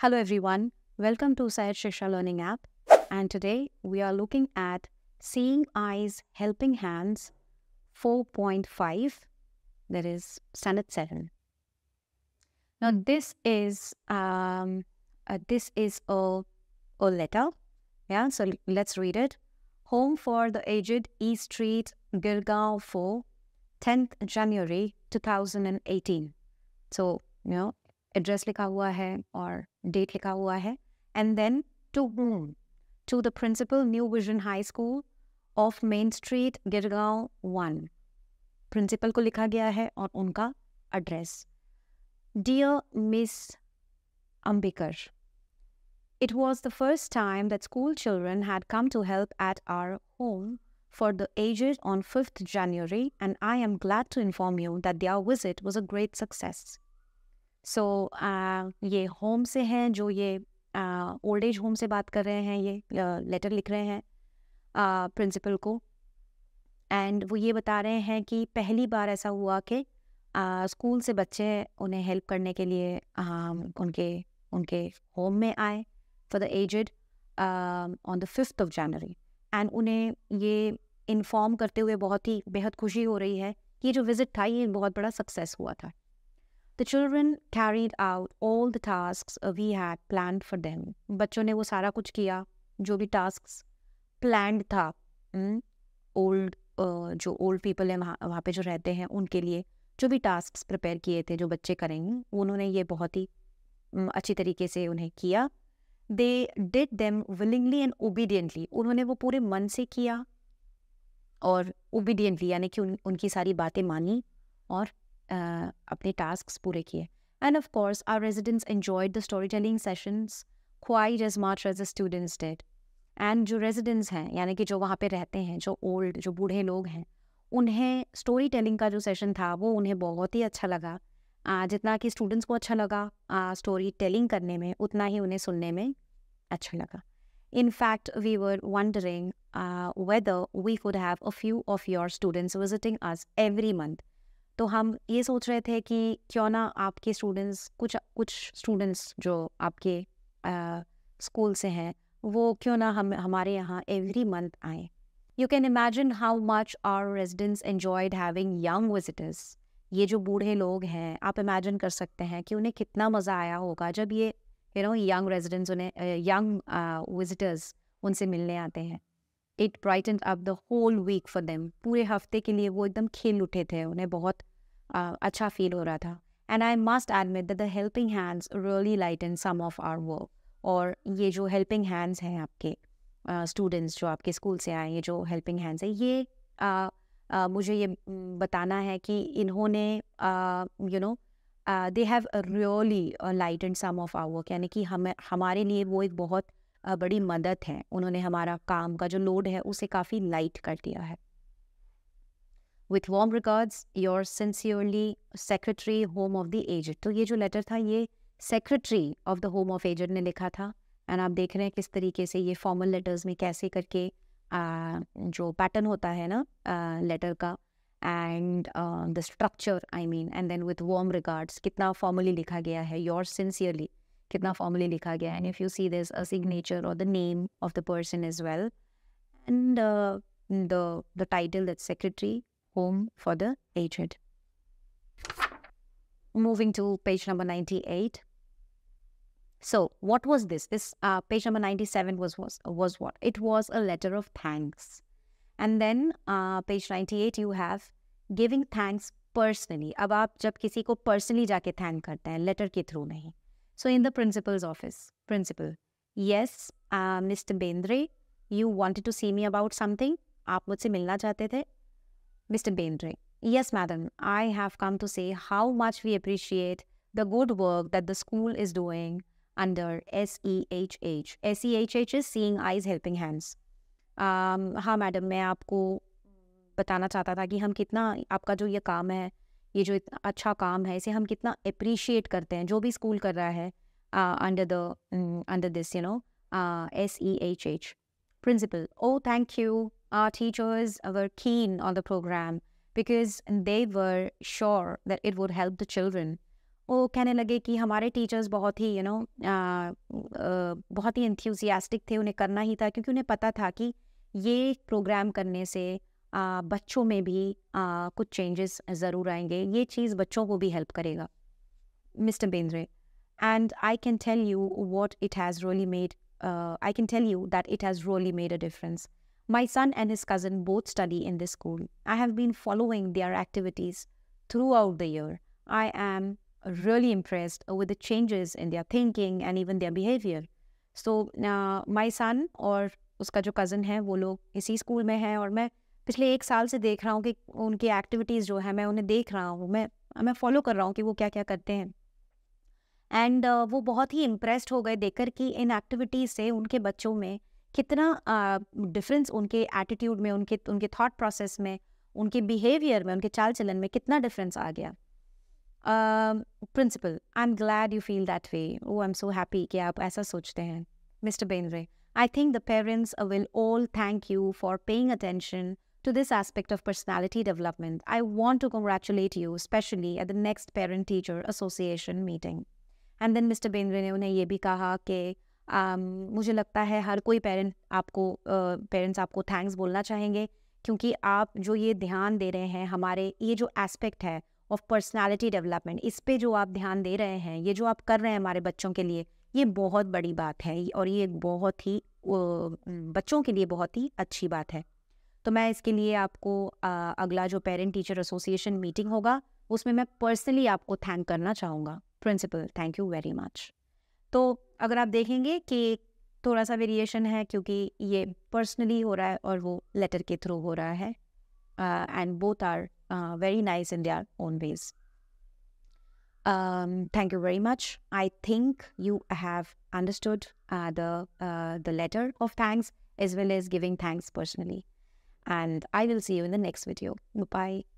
Hello everyone, welcome to Sayed Shiksha Learning app, and today we are looking at Seeing Eyes Helping Hands 4.5, that is Standard 7. Now this is a letter, yeah, so let's read it. Home for the Aged, E Street, Girgaon 4, 10th January 2018. So, address लिखा हुआ है और date लिखा हुआ है. And then to whom? To the principal new vision high school off main street Girgaon 1. Principal को लिखा गया है और उनका address. Dear miss Ambikar, it was the first time that school children had come to help at our home for the aged on 5th January, and I am glad to inform you that their visit was a great success. सो ये home से हैं, जो ये old age home से बात कर रहे हैं, ये लेटर लिख रहे हैं प्रिंसिपल को. एंड वो ये बता रहे हैं कि पहली बार ऐसा हुआ कि स्कूल से बच्चे उन्हें हेल्प करने के लिए उनके होम में आए for the aged on the 5th of January. And उन्हें ये इन्फॉर्म करते हुए बेहद खुशी हो रही है कि ये जो विज़िट था ये बहुत बड़ा सक्सेस हुआ था. The children carried out all the tasks we had planned for them. बच्चों ने वो सारा कुछ किया जो भी tasks planned था. जो old people हैं वहाँ पे जो रहते हैं उनके लिए जो भी tasks prepare किए थे जो बच्चे करेंगे, उन्होंने ये बहुत ही अच्छी तरीके से उन्हें किया. They did them willingly and obediently. उन्होंने वो पूरे मन से किया और obediently यानी कि उनकी सारी बातें मानी और अपने टास्क्स पूरे किए. And of course our residents enjoyed the story telling sessions quite as much as the students did. And जो रेजिडेंट्स हैं यानी कि जो वहाँ पे रहते हैं, जो बूढ़े लोग हैं, उन्हें स्टोरी टेलिंग का जो सेशन था वो उन्हें बहुत ही अच्छा लगा. जितना कि स्टूडेंट्स को अच्छा लगा स्टोरी टेलिंग करने में, उतना ही उन्हें सुनने में अच्छा लगा. In fact, we were wondering whether we could have a few of your students visiting us every month. तो हम ये सोच रहे थे कि क्यों ना आपके स्टूडेंट्स कुछ स्टूडेंट्स जो आपके स्कूल से हैं वो क्यों ना हमारे यहाँ एवरी मंथ आए. You can imagine how much our residents enjoyed having young visitors. ये जो बूढ़े लोग हैं, आप इमेजिन कर सकते हैं कि उन्हें कितना मज़ा आया होगा जब ये यंग रेजिडेंट्स यंग विजिटर्स उनसे मिलने आते हैं. It brightened up the whole week for them. पूरे हफ्ते के लिए वो एकदम खिल उठे थे, उन्हें बहुत अच्छा फील हो रहा था. And I must admit that the helping hands really lightened some of our work. और ये जो helping hands हैं आपके स्टूडेंट्स जो आपके स्कूल से आए, ये जो helping hands है, ये मुझे ये बताना है कि इन्होंने they have really lightened some of our work. यानी कि हमारे लिए वो एक बहुत बड़ी मदद है. उन्होंने हमारा काम का जो लोड है उसे काफ़ी लाइट कर दिया है. With warm regards, yours sincerely, Secretary, Home of the Aged. तो ये जो लेटर था ये Secretary of the Home of Aged ने लिखा था. एंड आप देख रहे हैं किस तरीके से ये फॉर्मल लेटर्स में कैसे करके जो पैटर्न होता है ना लेटर का, and the structure I mean, and then with warm regards कितना फॉर्मली लिखा गया है. योर्स सिंसियरली कितना फॉर्मली लिखा गया है. And if you see this a signature और the name of the person as well, and the title that secretary home for the aged. Moving to page number 98. So what was this? This page number 97 was what? It was a letter of thanks. And then page 98 you have giving thanks personally. अब आप जब किसी को personally जाके thank करते हैं, letter के through नहीं. So in the principal's office, principal, yes, Mr. Bendre, you wanted to see me about something. आप मुझसे मिलना चाहते थे. Mr. Bendre, yes, madam, I have come to say how much we appreciate the good work that the school is doing under SEHH. SEHH is Seeing Eyes Helping Hands. हाँ madam, मैं आपको बताना चाहता था कि हम कितना आपका जो ये काम है, ये जो अच्छा काम है, इसे हम कितना अप्रिशिएट करते हैं जो भी स्कूल कर रहा है under this SEHH. Principal, oh thank you. Our teachers were keen on the program because they were sure that it would help the children. वो कहने लगे कि हमारे टीचर्स बहुत ही बहुत ही एंथुसियास्टिक थे, उन्हें करना ही था क्योंकि उन्हें पता था कि ये प्रोग्राम करने से बच्चों में भी कुछ चेंजेस ज़रूर आएंगे, ये चीज़ बच्चों को भी हेल्प करेगा। Mr. Bendre, and I can tell you what it has really made. I can tell you that it has really made a difference. My son and his cousin both study in this school. I have been following their activities throughout the year. I am really impressed with the changes in their thinking and even their behavior. So, my son और उसका जो cousin है वो लोग इसी school में हैं और मैं पिछले 1 साल से देख रहा हूँ कि उनकी एक्टिविटीज़ जो है मैं उन्हें देख रहा हूँ, मैं फॉलो कर रहा हूँ कि वो क्या क्या करते हैं। एंड वो बहुत ही इम्प्रेस्ड हो गए देखकर कि इन एक्टिविटीज़ से उनके बच्चों में कितना डिफरेंस, उनके एटीट्यूड में, उनके उनके थॉट प्रोसेस में, उनके बिहेवियर में, उनके चाल चलन में कितना डिफरेंस आ गया। Principal, I am glad you feel that way. Oh, I am so happy कि आप ऐसा सोचते हैं। Mister Benare, I think the parents will all thank you for paying attention to this aspect of personality development. I want to congratulate you, especially at the next Parent-Teacher Association meeting. And then mister Bendre ने उन्हें ये भी कहा कि मुझे लगता है हर कोई पेरेंट्स आपको थैंक्स बोलना चाहेंगे क्योंकि आप जो ये ध्यान दे रहे हैं, हमारे ये जो एस्पेक्ट है ऑफ पर्सनालिटी डेवलपमेंट, इस पे जो आप ध्यान दे रहे हैं, ये जो आप कर रहे हैं हमारे बच्चों के लिए, ये बहुत बड़ी बात है और ये बहुत ही बच्चों के लिए बहुत ही अच्छी बात है। तो मैं इसके लिए आपको अगला जो पेरेंट टीचर एसोसिएशन मीटिंग होगा उसमें मैं पर्सनली आपको थैंक करना चाहूँगा। Principal, thank you very much. तो अगर आप देखेंगे कि थोड़ा सा वेरिएशन है क्योंकि ये पर्सनली हो रहा है और वो लेटर के थ्रू हो रहा है, and both are very nice in their own ways. Thank you very much. I think you have understood the letter of thanks as well as giving thanks personally. And I will see you in the next video. Bye-bye.